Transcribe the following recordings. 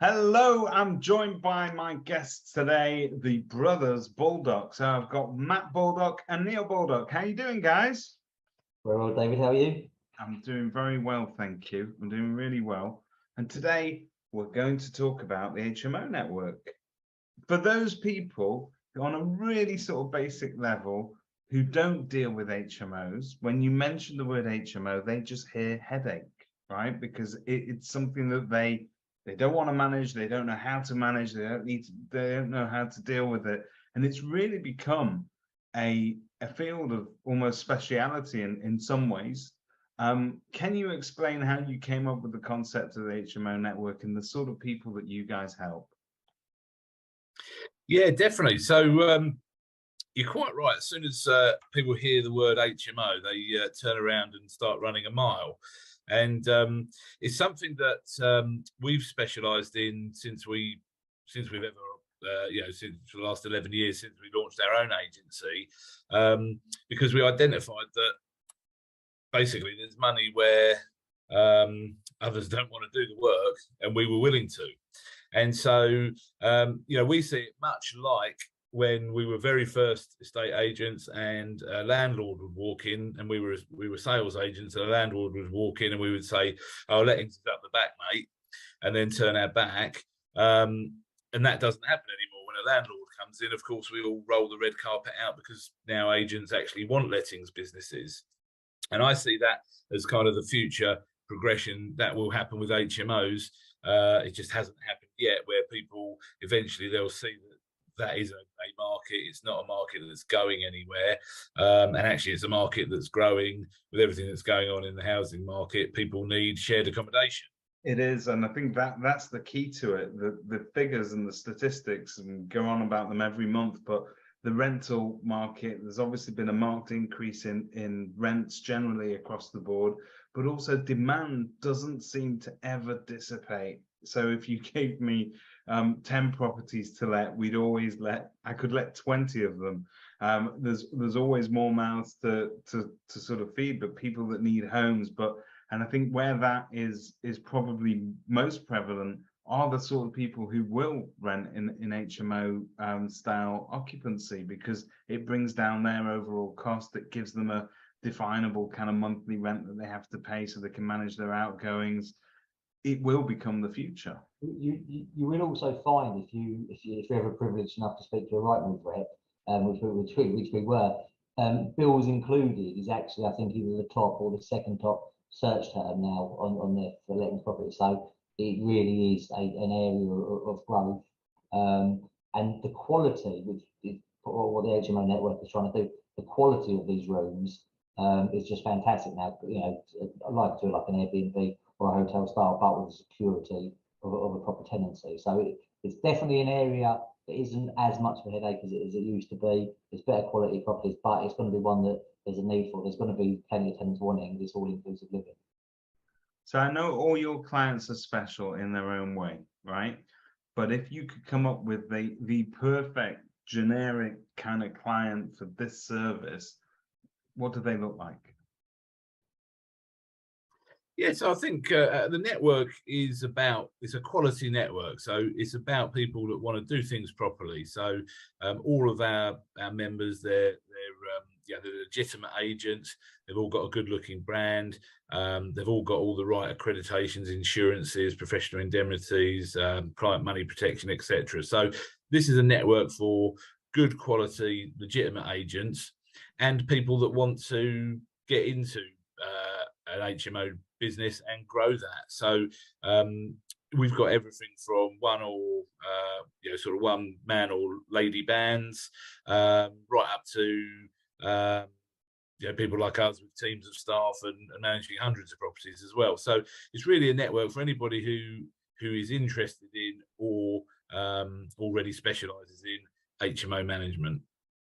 Hello, I'm joined by my guests today, the brothers Baldock. So I've got Matt Baldock and Neil Baldock. How you doing, guys? Very well, David. How are you? I'm doing very well, thank you. I'm doing really well. And today we're going to talk about the HMO network. For those people on a really sort of basic level who don't deal with HMOs, when you mention the word HMO, they just hear headache, right? Because it's something that they don't want to manage, they don't know how to manage, they don't know how to deal with it. And it's really become a field of almost speciality in some ways. Can you explain how you came up with the concept of the HMO network and the sort of people that you guys help? Yeah, definitely. So you're quite right. As soon as people hear the word HMO, they turn around and start running a mile. And it's something that we've specialised in since we've ever, since the last 11 years since we launched our own agency, because we identified that basically there's money where others don't want to do the work, and we were willing to. And so, we see it much like when we were very first estate agents and a landlord would walk in, and we were sales agents, and a landlord would walk in and we would say, "Oh, lettings is up the back, mate," and then turn our back. And that doesn't happen anymore. When a landlord comes in, of course, we all roll the red carpet out because now agents actually want lettings businesses. And I see that as kind of the future progression that will happen with HMOs. It just hasn't happened yet, where people eventually they'll see that is a market. It's not a market that's going anywhere, and actually it's a market that's growing with everything that's going on in the housing market. People need shared accommodation. It is, and I think that's the key to it. The figures and the statistics, and go on about them every month, but the rental market, there's obviously been a marked increase in rents generally across the board, but also demand doesn't seem to ever dissipate. So if you gave me 10 properties to let, I could let 20 of them. There's always more mouths to sort of feed, but people that need homes. And I think where that is probably most prevalent are the sort of people who will rent in HMO style occupancy, because it brings down their overall cost. It gives them a definable kind of monthly rent that they have to pay so they can manage their outgoings. It will become the future. You will also find, if you're ever privileged enough to speak to a Rightmove rep, which we were, bills included is actually, I think, either the top or the second top search term now on their for letting property. So it really is an area of growth, and the quality, which is what the HMO network is trying to do, the quality of these rooms is just fantastic now. I like to do like an Airbnb or a hotel style, but with the security of a proper tenancy. So it's definitely an area that isn't as much of a headache as it used to be. It's better quality properties, but it's going to be one that there's a need for. There's going to be plenty of tenants wanting this all-inclusive living. So I know all your clients are special in their own way, right? But if you could come up with the perfect generic kind of client for this service, what do they look like? Yes, I think the network is it's a quality network. So it's about people that want to do things properly. So all of our members, they're legitimate agents. They've all got a good looking brand. They've all got all the right accreditations, insurances, professional indemnities, client money protection, etc. So this is a network for good quality, legitimate agents and people that want to get into an HMO business and grow that. So we've got everything from one man or lady bands, right up to people like us with teams of staff and managing hundreds of properties as well. So it's really a network for anybody who is interested in or already specialises in HMO management.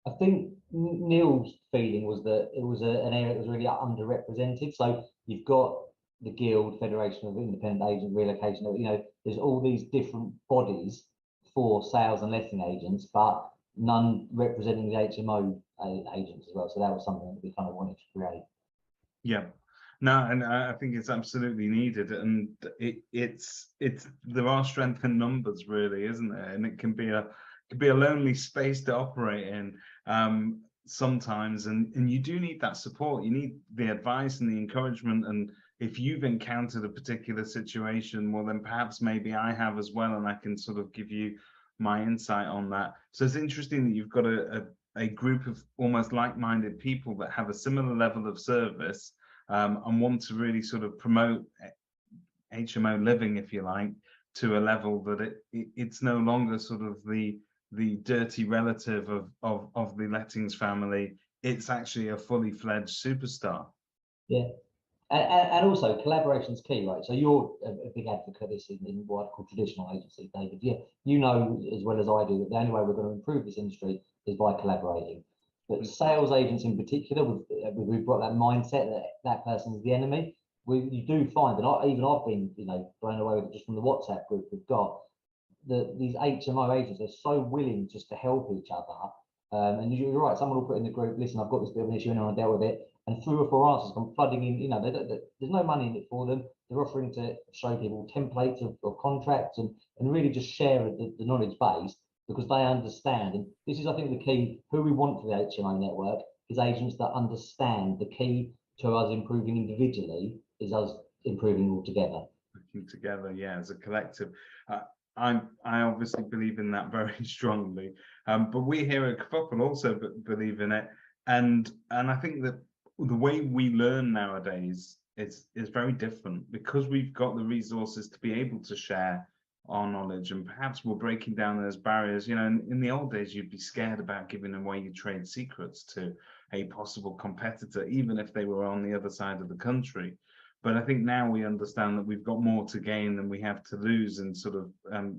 I think Neil's feeling was that it was an area that was really underrepresented. So you've got the Guild, Federation of Independent Agent Relocation. There's all these different bodies for sales and letting agents, but none representing the HMO agents as well. So that was something that we kind of wanted to create. Yeah. No, and I think it's absolutely needed, and it's there are strength in numbers, really, isn't there? And it can be a lonely space to operate in sometimes, and you do need that support. You need the advice and the encouragement. And if you've encountered a particular situation, well, then perhaps maybe I have as well, and I can sort of give you my insight on that. So it's interesting that you've got a group of almost like-minded people that have a similar level of service. And want to really sort of promote HMO living, if you like, to a level that it's no longer sort of the dirty relative of the lettings family. It's actually a fully fledged superstar. Yeah, and also collaboration is key, right? So you're a big advocate of this in what I call traditional agencies, David. Yeah, you know as well as I do that the only way we're going to improve this industry is by collaborating. But sales agents in particular, we've got that mindset that that person is the enemy. You do find that even I've been, blown away with it just from the WhatsApp group we've got. These HMO agents are so willing just to help each other. And you're right, someone will put in the group, listen, I've got this bit of an issue and I want to deal with it. And 3 or 4 answers come flooding in. There's no money in it for them. They're offering to show people templates of contracts and really just share the knowledge base, because they understand. And this is, I think, the key. Who we want for the HMO network is agents that understand the key to us improving individually is us improving all together. Working together, yeah, as a collective. I obviously believe in that very strongly, but we here at Kerfuffle also believe in it, and I think that the way we learn nowadays is very different, because we've got the resources to be able to share our knowledge, and perhaps we're breaking down those barriers. In the old days, you'd be scared about giving away your trade secrets to a possible competitor, even if they were on the other side of the country. But I think now we understand that we've got more to gain than we have to lose in sort of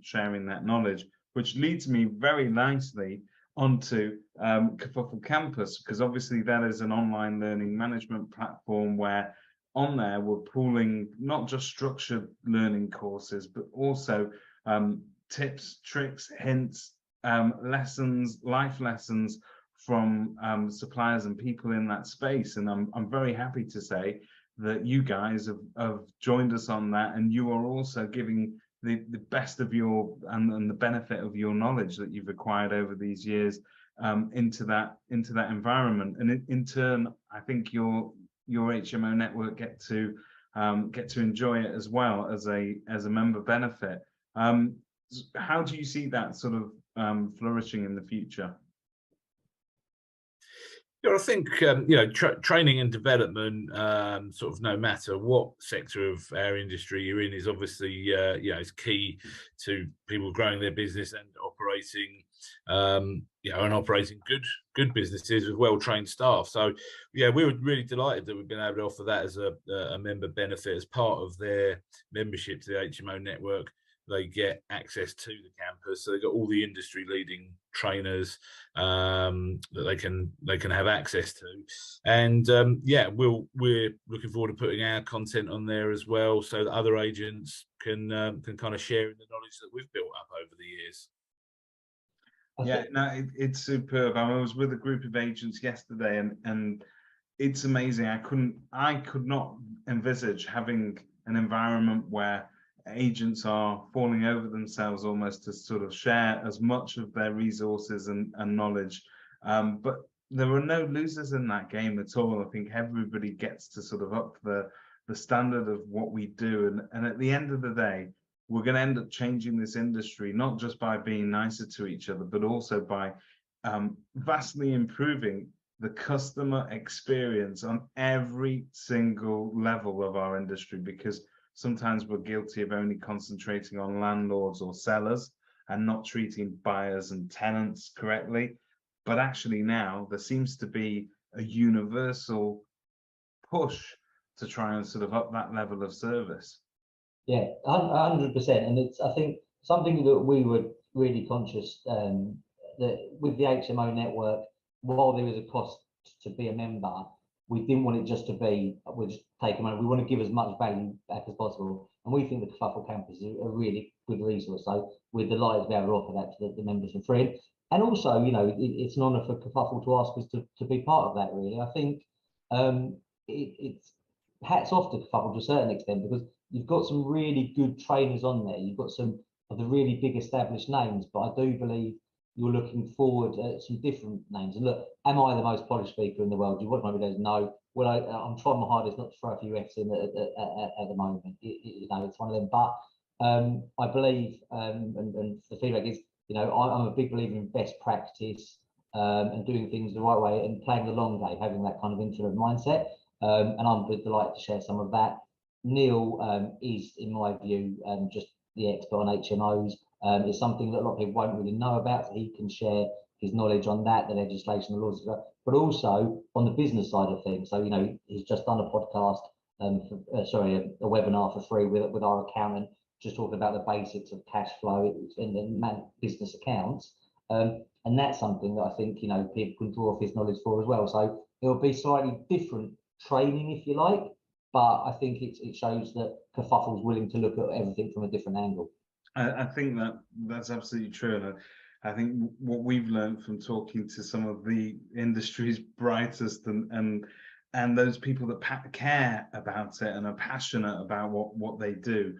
sharing that knowledge, which leads me very nicely onto Kerfuffle Kampus, because obviously that is an online learning management platform where on there we're pooling not just structured learning courses, but also tips, tricks, hints, lessons, life lessons from suppliers and people in that space. And I'm very happy to say that you guys have joined us on that, and you are also giving the best of your and the benefit of your knowledge that you've acquired over these years into that environment. And in turn, I think your HMO network get to enjoy it as well as a member benefit. How do you see that sort of flourishing in the future? Yeah, I think training and development, sort of no matter what sector of our industry you're in, is obviously is key to people growing their business and operating, operating good businesses with well-trained staff. So yeah, we were really delighted that we've been able to offer that as a member benefit as part of their membership to the HMO network. They get access to the campus, so they've got all the industry leading trainers that they can have access to. And we're looking forward to putting our content on there as well, so that other agents can kind of share in the knowledge that we've built up over the years. Yeah, no, it's superb. I was with a group of agents yesterday, and it's amazing. I could not envisage having an environment where agents are falling over themselves almost to sort of share as much of their resources and knowledge. But there are no losers in that game at all. I think everybody gets to sort of up the standard of what we do. And at the end of the day, we're going to end up changing this industry, not just by being nicer to each other, but also by vastly improving the customer experience on every single level of our industry, because sometimes we're guilty of only concentrating on landlords or sellers and not treating buyers and tenants correctly. But actually now there seems to be a universal push to try and sort of up that level of service. Yeah, 100%. And it's, I think, something that we were really conscious that with the HMO network, while there is a cost to be a member, we didn't want it just to be, we're just taking money. We want to give as much value back as possible. And we think the Kerfuffle Campus is a really good resource. So we're delighted to be able to offer that to the members for free. And also, it's an honour for Kerfuffle to ask us to be part of that, really. I think it's hats off to Kerfuffle to a certain extent, because you've got some really good trainers on there. You've got some of the really big established names, but I do believe you're looking forward at some different names. And look, am I the most polished speaker in the world? Do you watch my videos? No. Well, I'm trying my hardest not to throw a few F's in at the moment. You know, it's one of them. But I believe, and the feedback is, you know, I'm a big believer in best practice and doing things the right way and playing the long game, having that kind of intimate mindset. And I'm delighted to share some of that. Neil is, in my view, just the expert on HMOs. It's something that a lot of people won't really know about, so he can share his knowledge on that, the legislation, the laws, but also on the business side of things. So, you know, he's just done a podcast, a webinar for free with our accountant, just talking about the basics of cash flow and business accounts. And that's something that I think, you know, people can draw off his knowledge for as well. So it'll be slightly different training, if you like, but I think it shows that Kerfuffle is willing to look at everything from a different angle. I think that's absolutely true, and I think what we've learned from talking to some of the industry's brightest and those people that care about it and are passionate about what they do,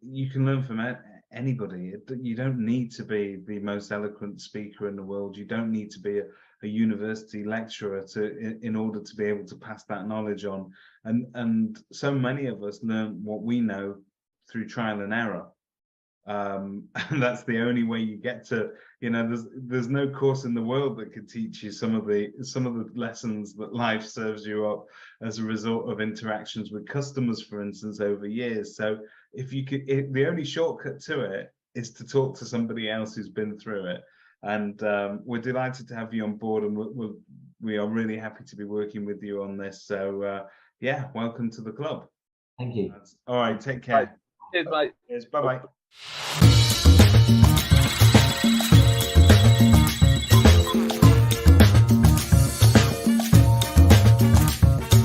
you can learn from anybody. You don't need to be the most eloquent speaker in the world. You don't need to be a university lecturer in order to be able to pass that knowledge on. And so many of us learn what we know through trial and error. And that's the only way you get to, you know, there's no course in the world that could teach you some of the lessons that life serves you up as a result of interactions with customers, for instance, over years. So if you could, the only shortcut to it is to talk to somebody else who's been through it. And we're delighted to have you on board, and we are really happy to be working with you on this. So yeah, welcome to the club. Thank you. All right, take care. Cheers, mate. Cheers, bye-bye.